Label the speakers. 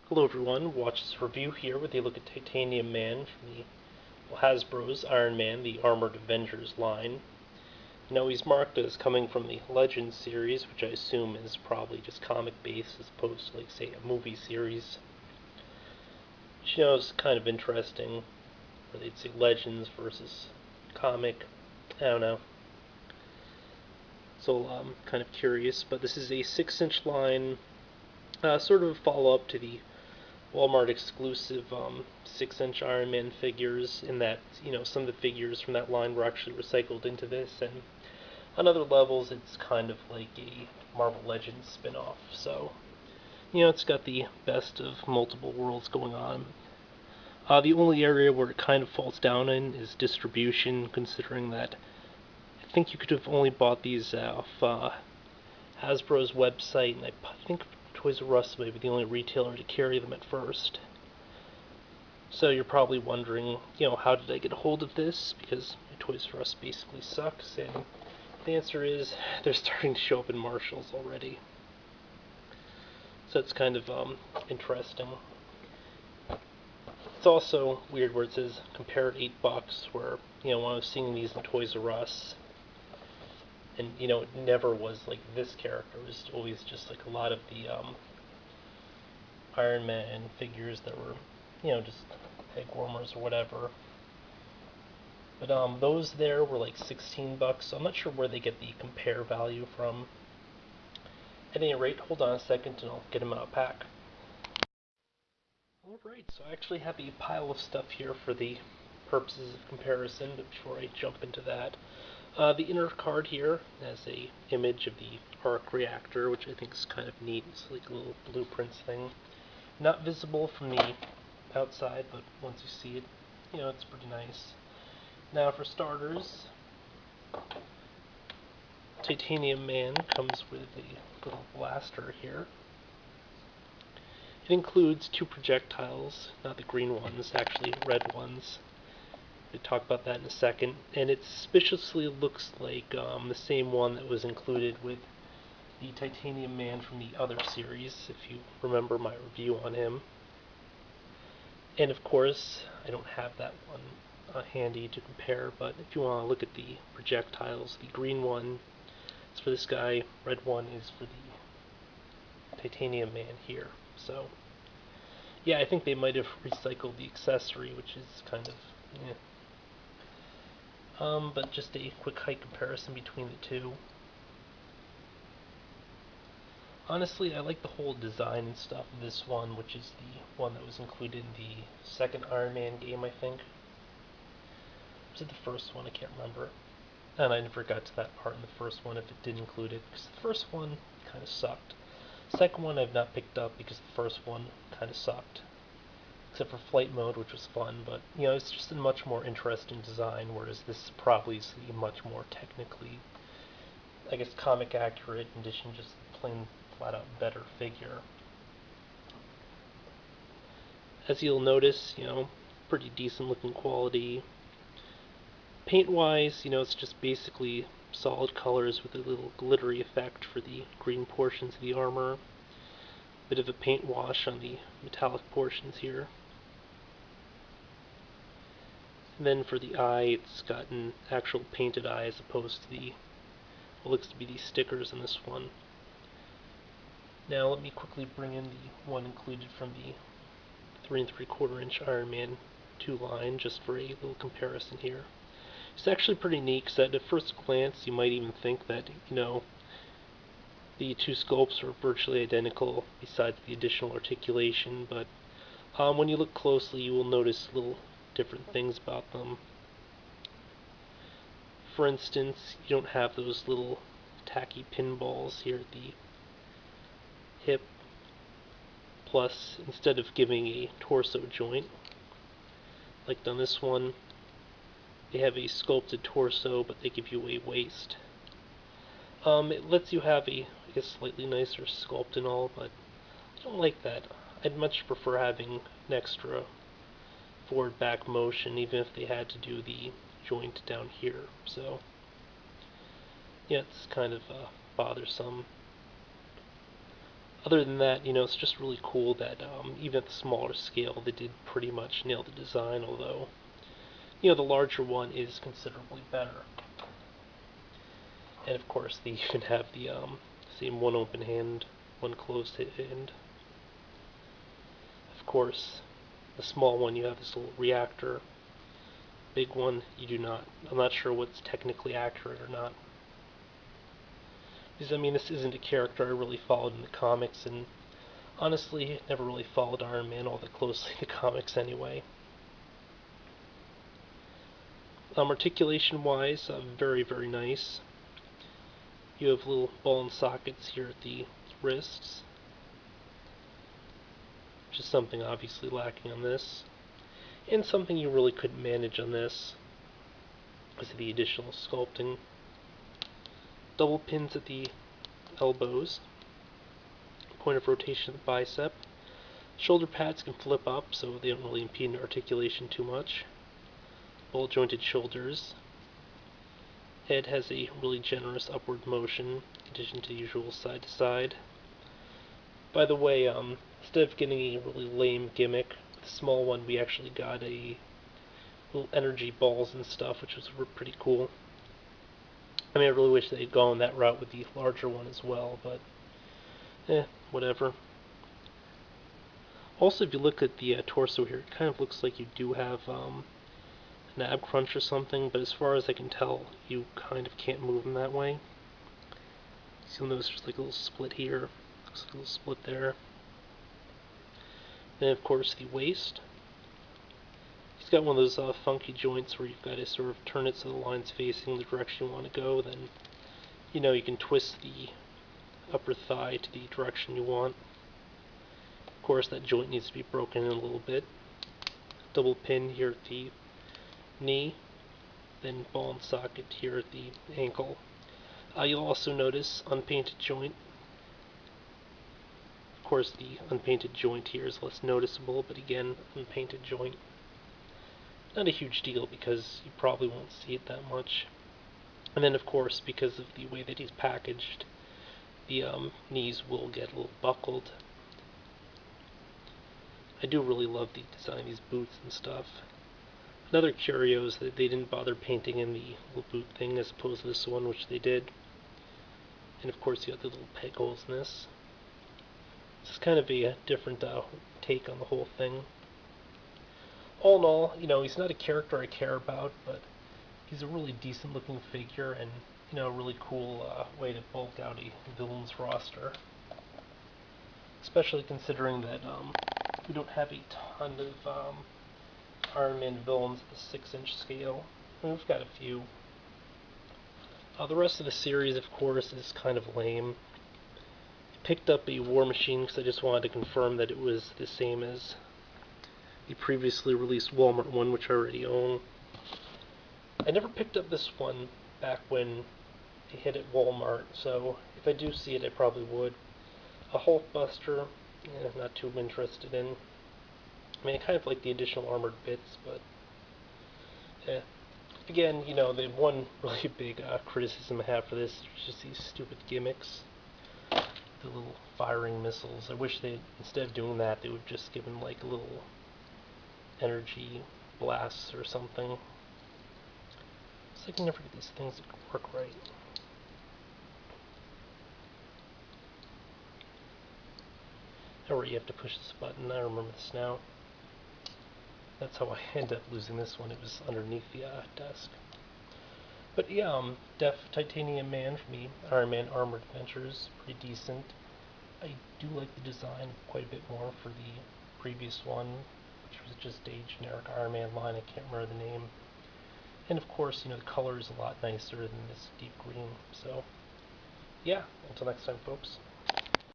Speaker 1: Hello everyone, watch this review here where they look at Titanium Man from Hasbro's Iron Man, the Armored Avengers line. Now he's marked as coming from the Legends series, which I assume is probably just comic based as opposed to like say a movie series. Which is kind of interesting, where they'd say Legends versus comic. I don't know. So I'm kind of curious, but this is a 6-inch line, sort of a follow-up to the Walmart exclusive 6-inch Iron Man figures, in that some of the figures from that line were actually recycled into this, and on other levels it's kind of like a Marvel Legends spin-off. So it's got the best of multiple worlds going on. The only area where it kind of falls down in is distribution, considering that I think you could have only bought these off Hasbro's website, and I think Toys R Us may be the only retailer to carry them at first. So you're probably wondering, how did I get a hold of this? Because Toys R Us basically sucks, and the answer is they're starting to show up in Marshalls already. So it's kind of interesting. It's also weird where it says compare at $8, where when I was seeing these in Toys R Us, and it never was like this character. It was always just like a lot of the Iron Man figures that were just egg warmers or whatever. But those there were like $16, so I'm not sure where they get the compare value from. At any rate, hold on a second and I'll get them out of pack. Alright, so I actually have a pile of stuff here for the purposes of comparison, but before I jump into that, the inner card here has a image of the arc reactor, which I think is kind of neat. It's like a little blueprints thing. Not visible from the outside, but once you see it, it's pretty nice. Now for starters, Titanium Man comes with a little blaster here. It includes 2 projectiles, not the green ones, actually red ones. We'll talk about that in a second. And it suspiciously looks like the same one that was included with the Titanium Man from the other series, if you remember my review on him. And of course, I don't have that one handy to compare, but if you want to look at the projectiles, the green one is for this guy, red one is for the Titanium Man here. So yeah, I think they might have recycled the accessory, which is kind of but just a quick height comparison between the two. Honestly, I like the whole design and stuff of this one, which is the one that was included in the second Iron Man game, I think. Was it the first one? I can't remember. And I never got to that part in the first one if it did include it, because the first one kind of sucked. The second one I've not picked up because the first one kind of sucked. Except for flight mode, which was fun, but it's just a much more interesting design, whereas this probably is a much more technically, I guess, comic accurate, in addition just plain flat out better figure. As you'll notice, pretty decent looking quality. Paint wise, it's just basically solid colors with a little glittery effect for the green portions of the armor. Bit of a paint wash on the metallic portions here. And then for the eye, it's got an actual painted eye as opposed to the what looks to be these stickers in this one. Now let me quickly bring in the one included from the 3 3/4 inch Iron Man 2 line, just for a little comparison here. It's actually pretty neat, because at first glance you might even think that, the 2 sculpts are virtually identical besides the additional articulation, but when you look closely you will notice little different things about them. For instance, you don't have those little tacky pinballs here at the hip, plus instead of giving a torso joint like on this one, they have a sculpted torso, but they give you a waist. It lets you have a, I guess, slightly nicer sculpt and all, but I don't like that. I'd much prefer having an extra forward back motion, even if they had to do the joint down here. So yeah, it's kind of bothersome. Other than that, it's just really cool that even at the smaller scale, they did pretty much nail the design, although, the larger one is considerably better. And of course, they even have the same one open hand, one closed hand. Of course, the small one, you have this little reactor. Big one, you do not. I'm not sure what's technically accurate or not. Because, this isn't a character I really followed in the comics, and honestly, never really followed Iron Man all that closely in the comics anyway. Articulation-wise, very, very nice. You have little ball and sockets here at the wrists, which is something obviously lacking on this, and something you really couldn't manage on this is the additional sculpting. Double pins at the elbows, point of rotation of the bicep. Shoulder pads can flip up, so they don't really impede articulation too much. Ball jointed shoulders. Head has a really generous upward motion, in addition to the usual side to side. By the way, instead of getting a really lame gimmick, with the small one we actually got a little energy balls and stuff, which was pretty cool. I really wish they'd gone that route with the larger one as well, but whatever. Also, if you look at the torso here, it kind of looks like you do have an ab crunch or something, but as far as I can tell, you kind of can't move them that way. So you'll notice there's like a little split here, looks like a little split there. Then, of course, the waist. He's got one of those funky joints where you've got to sort of turn it so the line's facing the direction you want to go. Then, you can twist the upper thigh to the direction you want. Of course, that joint needs to be broken in a little bit. Double pin here at the knee, then ball and socket here at the ankle. You'll also notice unpainted joint. Of course, the unpainted joint here is less noticeable, but again, unpainted joint. Not a huge deal because you probably won't see it that much. And then, of course, because of the way that he's packaged, the knees will get a little buckled. I do really love the design of these boots and stuff. Another curio is that they didn't bother painting in the little boot thing as opposed to this one, which they did. And of course you have the little peg holes in this. This is kind of a different take on the whole thing. All in all, he's not a character I care about, but he's a really decent looking figure and, a really cool way to bulk out a villain's roster. Especially considering that we don't have a ton of Iron Man villains at the 6-inch scale. We've got a few. The rest of the series, of course, is kind of lame. I picked up a War Machine because I just wanted to confirm that it was the same as the previously released Walmart one, which I already own. I never picked up this one back when it hit at Walmart, so if I do see it, I probably would. A Hulkbuster, not too interested in. I kind of like the additional armored bits, but again, the one really big criticism I have for this is just these stupid gimmicks. The little firing missiles. I wish they, instead of doing that, they would just give them like a little energy blasts or something. It's like I never get these things to work right. Alright, you have to push this button. I remember this now. That's how I ended up losing this one. It was underneath the desk. But yeah, Titanium Man for me. Iron Man Armored Adventures, pretty decent. I do like the design quite a bit more for the previous one, which was just a generic Iron Man line. I can't remember the name. And of course, the color is a lot nicer than this deep green. So, yeah, until next time, folks.